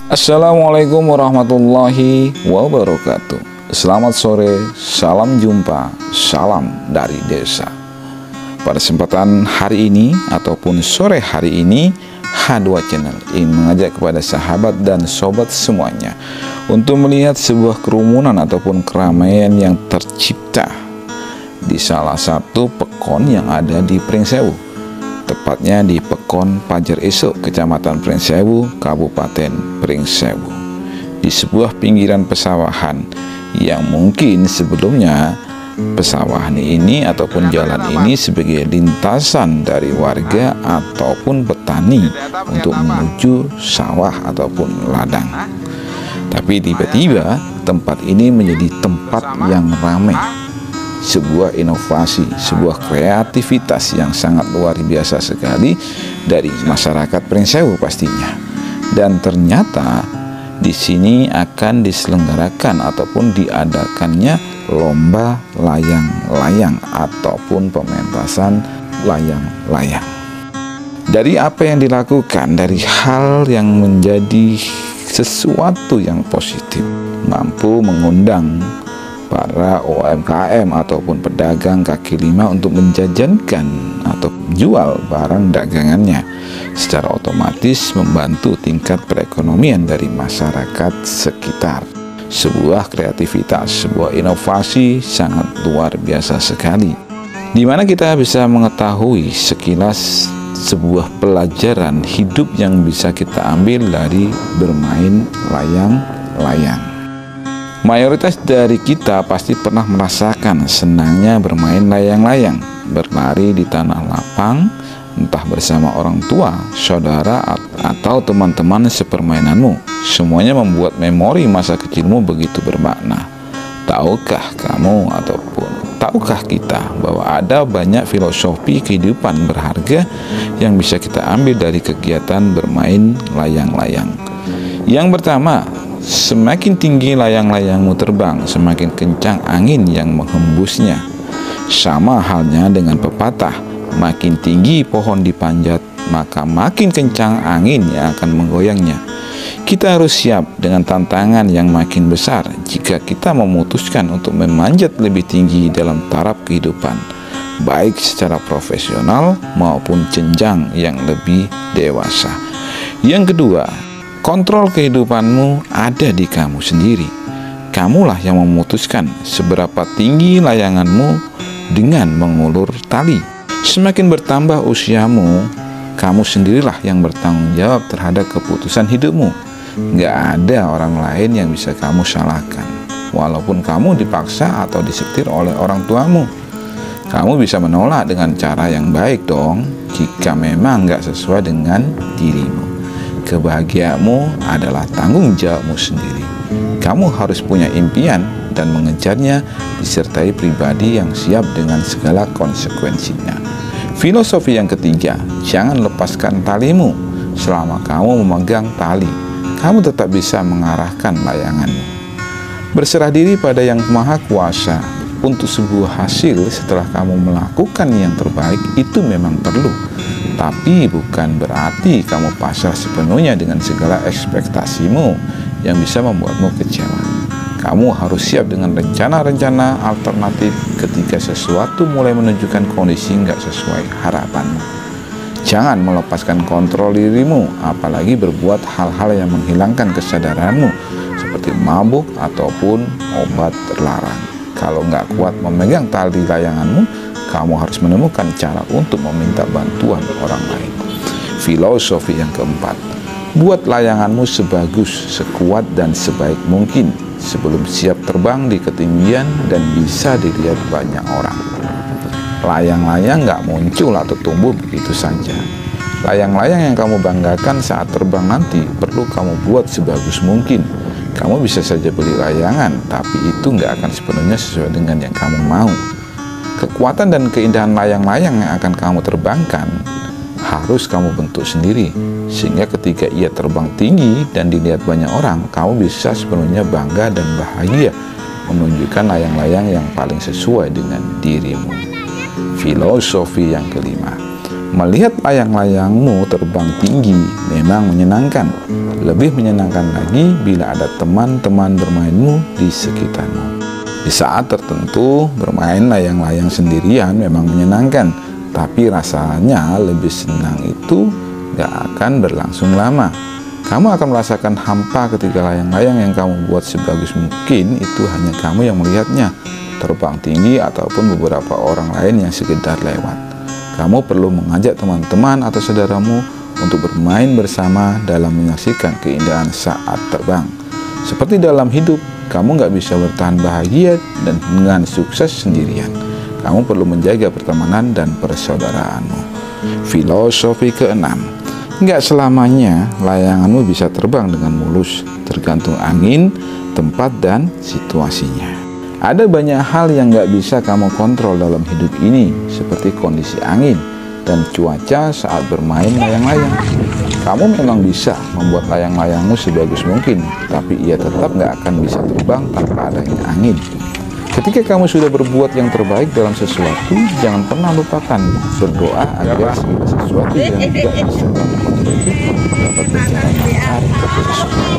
Assalamualaikum warahmatullahi wabarakatuh. Selamat sore, salam jumpa, salam dari desa. Pada kesempatan hari ini ataupun sore hari ini, H2 Channel ingin mengajak kepada sahabat dan sobat semuanya untuk melihat sebuah kerumunan ataupun keramaian yang tercipta di salah satu pekon yang ada di Pringsewu, tepatnya di Pekon Pajer Esok, Kecamatan Pringsewu, Kabupaten Pringsewu, di sebuah pinggiran pesawahan yang mungkin sebelumnya pesawahan ini ataupun jalan ini sebagai lintasan dari warga ataupun petani untuk menuju sawah ataupun ladang. Tapi tiba-tiba tempat ini menjadi tempat yang ramai. Sebuah inovasi, sebuah kreativitas yang sangat luar biasa sekali dari masyarakat Pringsewu pastinya. Dan ternyata di sini akan diselenggarakan ataupun diadakannya lomba layang-layang ataupun pementasan layang-layang. Dari apa yang dilakukan, dari hal yang menjadi sesuatu yang positif, mampu mengundang para UMKM ataupun pedagang kaki lima untuk menjajankan atau jual barang dagangannya, secara otomatis membantu tingkat perekonomian dari masyarakat sekitar. Sebuah kreativitas, sebuah inovasi sangat luar biasa sekali, di mana kita bisa mengetahui sekilas sebuah pelajaran hidup yang bisa kita ambil dari bermain layang-layang. Mayoritas dari kita pasti pernah merasakan senangnya bermain layang-layang, berlari di tanah lapang, entah bersama orang tua, saudara, atau teman-teman sepermainanmu. Semuanya membuat memori masa kecilmu begitu bermakna. Tahukah kamu ataupun tahukah kita bahwa ada banyak filosofi kehidupan berharga yang bisa kita ambil dari kegiatan bermain layang-layang? Yang pertama, semakin tinggi layang-layangmu terbang, semakin kencang angin yang menghembusnya. Sama halnya dengan pepatah, makin tinggi pohon dipanjat, maka makin kencang angin yang akan menggoyangnya. Kita harus siap dengan tantangan yang makin besar jika kita memutuskan untuk memanjat lebih tinggi dalam taraf kehidupan, baik secara profesional maupun jenjang yang lebih dewasa. Yang kedua, kontrol kehidupanmu ada di kamu sendiri. Kamulah yang memutuskan seberapa tinggi layanganmu dengan mengulur tali. Semakin bertambah usiamu, kamu sendirilah yang bertanggung jawab terhadap keputusan hidupmu. Gak ada orang lain yang bisa kamu salahkan, walaupun kamu dipaksa atau disetir oleh orang tuamu. Kamu bisa menolak dengan cara yang baik dong, jika memang gak sesuai dengan dirimu. Kebahagiaanmu adalah tanggung jawabmu sendiri. Kamu harus punya impian dan mengejarnya disertai pribadi yang siap dengan segala konsekuensinya. Filosofi yang ketiga, jangan lepaskan talimu. Selama kamu memegang tali, kamu tetap bisa mengarahkan layanganmu. Berserah diri pada Yang Maha Kuasa untuk sebuah hasil setelah kamu melakukan yang terbaik itu memang perlu. Tapi bukan berarti kamu pasrah sepenuhnya dengan segala ekspektasimu yang bisa membuatmu kecewa. Kamu harus siap dengan rencana-rencana alternatif ketika sesuatu mulai menunjukkan kondisi nggak sesuai harapanmu. Jangan melepaskan kontrol dirimu, apalagi berbuat hal-hal yang menghilangkan kesadaranmu, seperti mabuk ataupun obat terlarang. Kalau nggak kuat memegang tali layanganmu, kamu harus menemukan cara untuk meminta bantuan orang lain. Filosofi yang keempat, buat layanganmu sebagus, sekuat, dan sebaik mungkin sebelum siap terbang di ketinggian dan bisa dilihat banyak orang. Layang-layang nggak muncul atau tumbuh begitu saja. Layang-layang yang kamu banggakan saat terbang nanti perlu kamu buat sebagus mungkin. Kamu bisa saja beli layangan, tapi itu nggak akan sepenuhnya sesuai dengan yang kamu mau. Kekuatan dan keindahan layang-layang yang akan kamu terbangkan harus kamu bentuk sendiri, sehingga ketika ia terbang tinggi dan dilihat banyak orang, kamu bisa sepenuhnya bangga dan bahagia menunjukkan layang-layang yang paling sesuai dengan dirimu. Filosofi yang kelima, Melihat layang-layangmu terbang tinggi memang menyenangkan. Lebih menyenangkan lagi bila ada teman-teman bermainmu di sekitarmu. Di saat tertentu bermain layang-layang sendirian memang menyenangkan, tapi rasanya lebih senang itu gak akan berlangsung lama. Kamu akan merasakan hampa ketika layang-layang yang kamu buat sebagus mungkin itu hanya kamu yang melihatnya terbang tinggi ataupun beberapa orang lain yang sekedar lewat. Kamu perlu mengajak teman-teman atau saudaramu untuk bermain bersama dalam menyaksikan keindahan saat terbang. Seperti dalam hidup, kamu nggak bisa bertahan bahagia dan dengan sukses sendirian. Kamu perlu menjaga pertemanan dan persaudaraanmu. Filosofi keenam, nggak selamanya layanganmu bisa terbang dengan mulus, tergantung angin, tempat, dan situasinya. Ada banyak hal yang nggak bisa kamu kontrol dalam hidup ini, seperti kondisi angin dan cuaca saat bermain layang-layang. Kamu memang bisa membuat layang-layangmu sebagus mungkin, tapi ia tetap nggak akan bisa terbang tanpa adanya angin. Ketika kamu sudah berbuat yang terbaik dalam sesuatu, jangan pernah lupakan berdoa agar segala sesuatu yang tidak bisa kamu kontrol itu dapat berjalan lancar sesuai.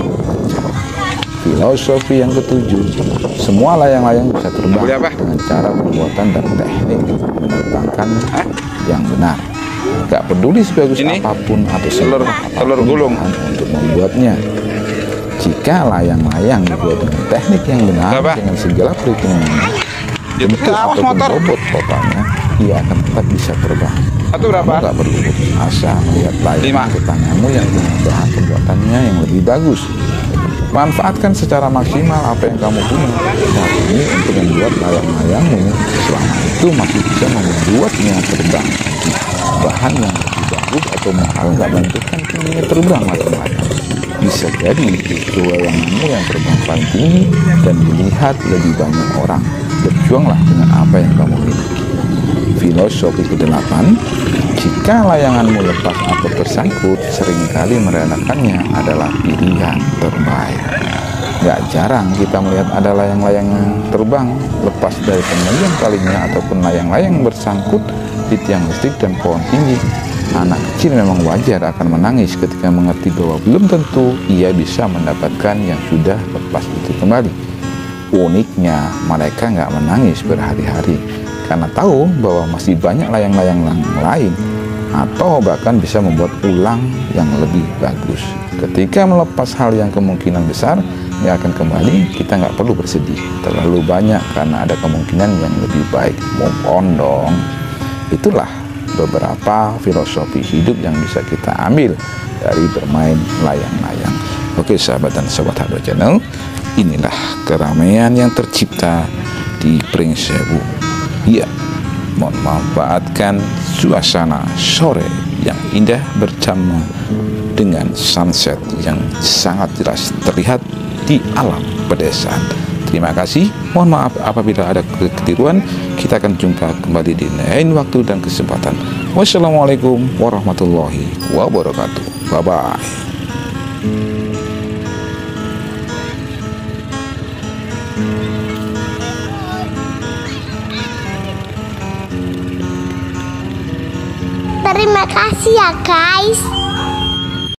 Filosofi yang ketujuh, semua layang-layang bisa terbang dengan cara pembuatan dan teknik menerbangkan yang benar. Gak peduli sebagus apapun atau telur gulung untuk membuatnya. Jika layang-layang dibuat dengan teknik yang benar, dengan segala perhitungannya, bentuk ataupun bobot totalnya, ia akan tetap bisa terbang. Kamu gak perlu asa melihat layang ke tanganmu yang punya bahan pembuatannya yang lebih bagus. Manfaatkan secara maksimal apa yang kamu punya saat ini untuk membuat layang-layangmu. Selama itu masih bisa membuatnya terbang. Bahan yang lebih bagus atau mahal nggak menentukan tingginya terbang layang-layang. Bisa jadi itu layanganmu yang terbang paling tinggi dan dilihat lebih banyak orang. Berjuanglah dengan apa yang kamu miliki. Filosofi ke-8, jika layanganmu lepas atau tersangkut, seringkali merelakannya adalah pilihan terbaik. Gak jarang kita melihat ada layang-layang yang terbang lepas dari pengalian talinya ataupun layang-layang bersangkut di tiang listrik dan pohon tinggi. Anak kecil memang wajar akan menangis ketika mengerti bahwa belum tentu ia bisa mendapatkan yang sudah lepas itu kembali. Uniknya, mereka nggak menangis berhari-hari karena tahu bahwa masih banyak layang-layang lain atau bahkan bisa membuat ulang yang lebih bagus. Ketika melepas hal yang kemungkinan besar nggak akan kembali, kita nggak perlu bersedih terlalu banyak karena ada kemungkinan yang lebih baik. Move on dong. Itulah beberapa filosofi hidup yang bisa kita ambil dari bermain layang-layang. Oke sahabat dan sobat Hado Channel, inilah keramaian yang tercipta di Pringsewu. Ya, memanfaatkan suasana sore yang indah bersama dengan sunset yang sangat jelas terlihat di alam pedesaan. Terima kasih, mohon maaf apabila ada kekeliruan. Kita akan jumpa kembali di lain waktu dan kesempatan. Wassalamualaikum warahmatullahi wabarakatuh. Bye-bye. Terima kasih ya guys.